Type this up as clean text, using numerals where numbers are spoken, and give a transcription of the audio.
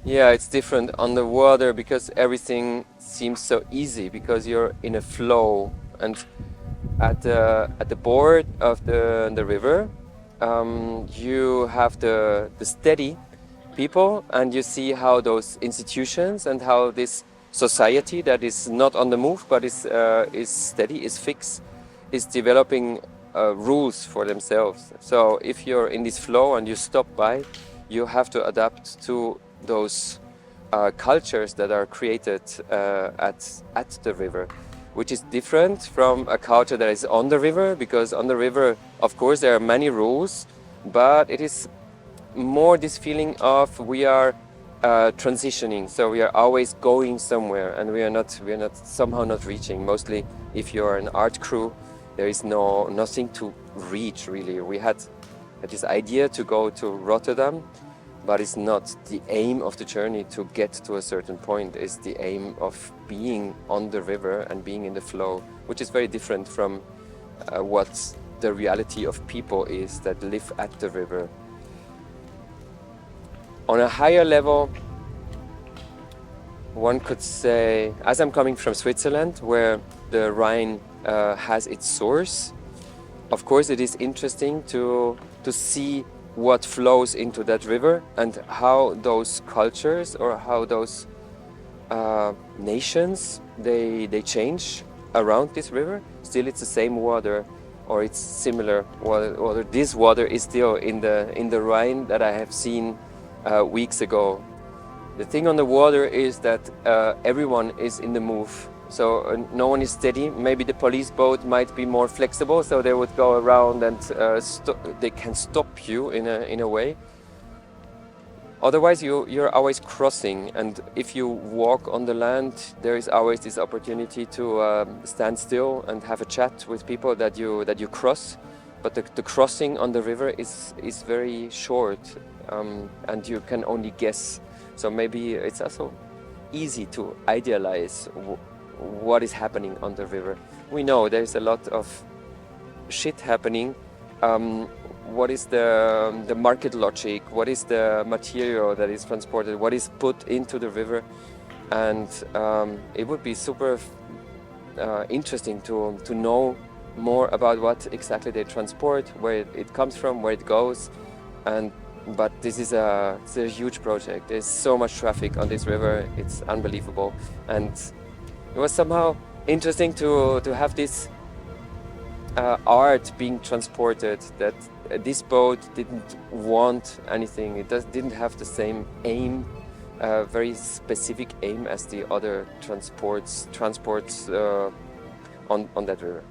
Yeah, it's different on the water because everything seems so easy because you're in a flow. And at the board of the river, you have the steady people, and you see how those institutions and how this society that is not on the move but is steady, is fixed, is developing rules for themselves. So if you're in this flow and you stop by, you have to adapt to those cultures that are created at the river, which is different from a culture that is on the river, because on the river, of course, there are many rules, but it is more this feeling of we are transitioning, so we are always going somewhere, and we are not somehow not reaching. Mostly, if you are an art crew, there is nothing to reach really. We had this idea to go to Rotterdam, but it's not the aim of the journey to get to a certain point. It's the aim of being on the river and being in the flow, which is very different from what the reality of people is that live at the river. On a higher level, one could say, as I'm coming from Switzerland, where the Rhine has its source, of course it is interesting to see what flows into that river and how those cultures or how those nations they change around this river. Still, it's the same water, or it's similar water. This water is still in the Rhine that I have seen weeks ago. The thing on the water is that everyone is in the move, so no one is steady. Maybe the police boat might be more flexible, so they would go around and they can stop you in a way. Otherwise, you're always crossing, and if you walk on the land, there is always this opportunity to stand still and have a chat with people that you cross. But the crossing on the river is very short, and you can only guess. So maybe it's also easy to idealize what is happening on the river. We know there's a lot of shit happening. What is the market logic? What is the material that is transported? What is put into the river? And it would be super interesting to know more about what exactly they transport, where it comes from, where it goes. But this is it's a huge project. There's so much traffic on this river. It's unbelievable. And it was somehow interesting to have this art being transported, that this boat didn't want anything. It didn't have the same aim, very specific aim as the other transports on that river.